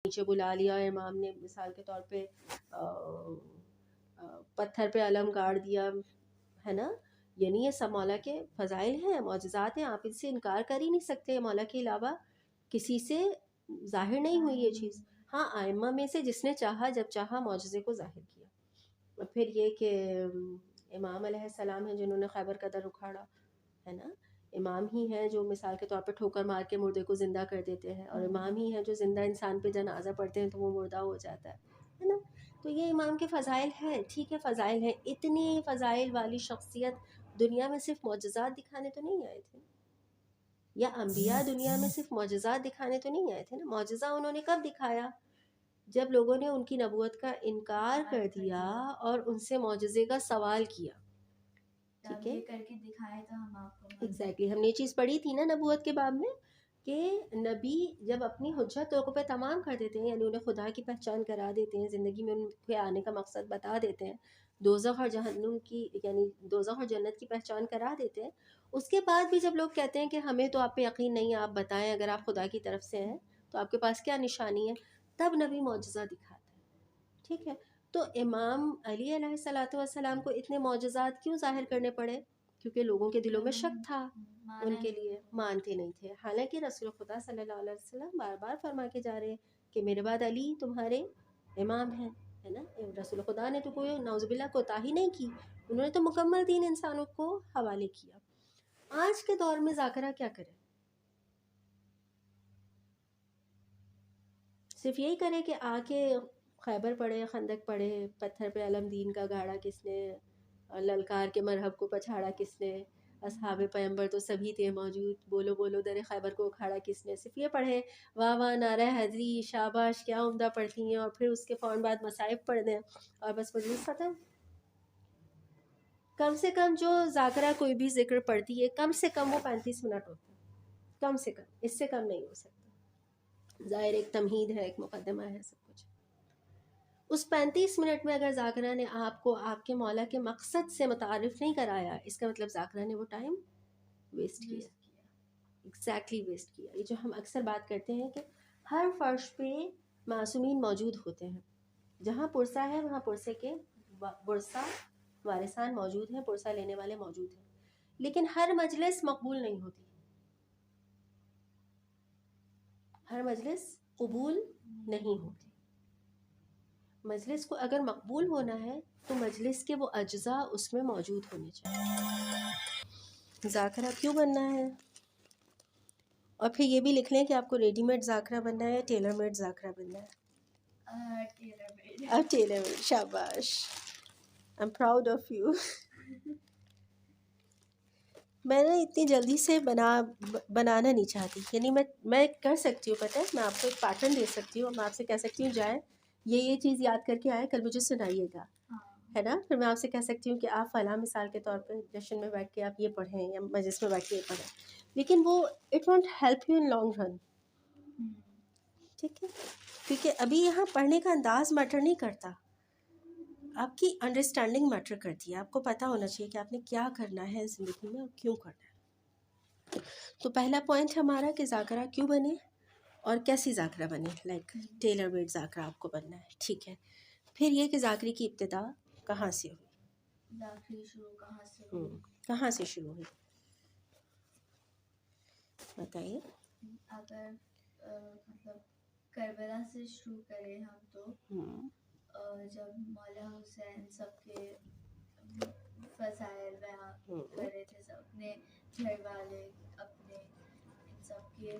نیچے بلا لیا، امام نے مثال کے طور پہ پتھر پہ علم گاڑ دیا، ہے نا. یعنی یہ سب مولا کے فضائل ہیں، معجزات ہیں، آپ اس سے انکار کر ہی نہیں سکتے. مولا کے علاوہ کسی سے ظاہر نہیں ہوئی یہ چیز. ہاں ائمہ میں سے جس نے چاہا جب چاہا معجزے کو ظاہر کیا. پھر یہ کہ امام علیہ السلام ہیں جنہوں نے خیبر کا در اکھاڑا، ہے نا. امام ہی ہیں جو مثال کے طور پہ ٹھوکر مار کے مردے کو زندہ کر دیتے ہیں، اور امام ہی ہیں جو زندہ انسان پہ جنازہ پڑھتے ہیں تو وہ مردہ ہو جاتا ہے نا. تو یہ امام کے فضائل ہیں. ٹھیک ہے فضائل ہیں، اتنی فضائل والی شخصیت دنیا میں صرف معجزات دکھانے تو نہیں آئے تھے، یا انبیاء دنیا میں صرف معجزات دکھانے تو نہیں آئے تھے نا. معجزہ انہوں نے کب دکھایا؟ جب لوگوں نے ان کی نبوت کا انکار کر دیا اور ان سے معجزے کا سوال کیا. ٹھیک ہے، کر کے دکھائے تو ہم آپ کو ایگزیکٹلی ہم نے یہ چیز پڑھی تھی نا نبوت کے باب میں، کہ نبی جب اپنی حجت لوگوں پہ تمام کر دیتے ہیں، یعنی انہیں خدا کی پہچان کرا دیتے ہیں، زندگی میں ان کے آنے کا مقصد بتا دیتے ہیں، دوزخ اور جہنم کی یعنی دوزخ اور جنت کی پہچان کرا دیتے ہیں، اس کے بعد بھی جب لوگ کہتے ہیں کہ ہمیں تو آپ پہ یقین نہیں، آپ بتائیں اگر آپ خدا کی طرف سے ہیں تو آپ کے پاس کیا نشانی ہے، تب نبی معجزہ دکھاتا ہے. ٹھیک ہے، تو امام علی علیہ الصلوۃ والسلام کو اتنے معجزات کیوں ظاہر کرنے پڑے؟ کیونکہ لوگوں کے دلوں میں شک تھا، ان کے لیے مانتے نہیں تھے. حالانکہ رسول خدا صلی اللہ علیہ وسلم بار بار فرما کے جا رہے کہ میرے بعد علی تمہارے امام ہیں، ہے نا. رسول خدا نے تو کوئی نعوذ باللہ کوتاہی نہیں کی، انہوں نے تو مکمل دین انسانوں کو حوالے کیا. آج کے دور میں ذاکرہ کیا کرے؟ صرف یہی کرے کہ آ کے خیبر پڑھے، خندق پڑھے، پتھر پہ علم دین کا گاڑا کس نے، للکار کے مرحب کو پچھاڑا کس نے، اصحاب پیمبر تو سبھی تھے موجود، بولو بولو در خیبر کو اکھاڑا کس نے. صرف یہ پڑھے واہ واہ نعرہ حیدری شاباش کیا عمدہ پڑھتی ہیں، اور پھر اس کے فوراً بعد مصائب پڑھ دیں اور بس مجلس ختم. کم سے کم جو ذاکرہ کوئی بھی ذکر پڑھتی ہے کم سے کم وہ 35 منٹ ہوتا ہے، کم سے کم، اس سے کم نہیں ہو سکتا. ظاہر ایک تمہید ہے، ایک مقدمہ ہے، سب کچھ. اس 35 منٹ میں اگر ذاکرہ نے آپ کو آپ کے مولا کے مقصد سے متعارف نہیں کرایا، اس کا مطلب ذاکرہ نے وہ ٹائم ویسٹ کیا، ایگزیکٹلی ویسٹ کیا. یہ جو ہم اکثر بات کرتے ہیں کہ ہر فرش پہ معصومین موجود ہوتے ہیں، جہاں پرسہ ہے وہاں پرسے کے ورثہ وارثان موجود ہیں، پرسہ لینے والے موجود ہیں، لیکن ہر مجلس مقبول نہیں ہوتی، ہر مجلس قبول نہیں ہوتی. مجلس کو اگر مقبول ہونا ہے تو مجلس کے وہ اجزاء اس میں موجود ہونے چاہیے. ذاکرہ کیوں بننا ہے؟ اور پھر یہ بھی لکھ لیں کہ آپ کو ریڈی میڈ ذاکرہ بننا ہے یا ٹیلر میڈ ذاکرہ بننا ہے؟ Tailor made. شاباش، I am proud of you. میں نے اتنی جلدی سے بنانا نہیں چاہتی، یعنی میں کر سکتی ہوں، پتہ ہے میں آپ کو ایک پیٹرن دے سکتی ہوں، میں آپ سے کہہ سکتی ہوں جائیں یہ چیز یاد کر کے آئے کل مجھے سنائیے گا، ہے نا. پھر میں آپ سے کہہ سکتی ہوں کہ آپ فلاں مثال کے طور پہ جشن میں بیٹھ کے آپ یہ پڑھیں یا مجلس میں بیٹھ کے یہ پڑھیں، لیکن وہ it won't help you in long run. ٹھیک ہے، کیونکہ ابھی یہاں پڑھنے کا انداز میٹر نہیں کرتا، آپ کی انڈرسٹینڈنگ میٹر کرتی ہے. آپ کو پتہ ہونا چاہیے کہ آپ نے کیا کرنا ہے زندگی میں اور کیوں کرنا ہے. تو پہلا پوائنٹ ہمارا کہ ذاکرہ کیوں بنے اور کیسی ذاکرہ بنے، لائک ٹیلر میڈ ذاکرہ آپ کو بننا ہے. ٹھیک ہے، پھر یہ کہ ذاکرے کی ابتدا کہاں سے ہوئی، ذاکری شروع کہاں سے ہوئی، کہاں سے شروع ہوئی بتائیے. اگر مطلب کربلا سے شروع کریں ہم تو جب مولا حسین سب کے فضائل بیان کر رہے تھے، سب اپنے گھر والے اپنے ان سب کے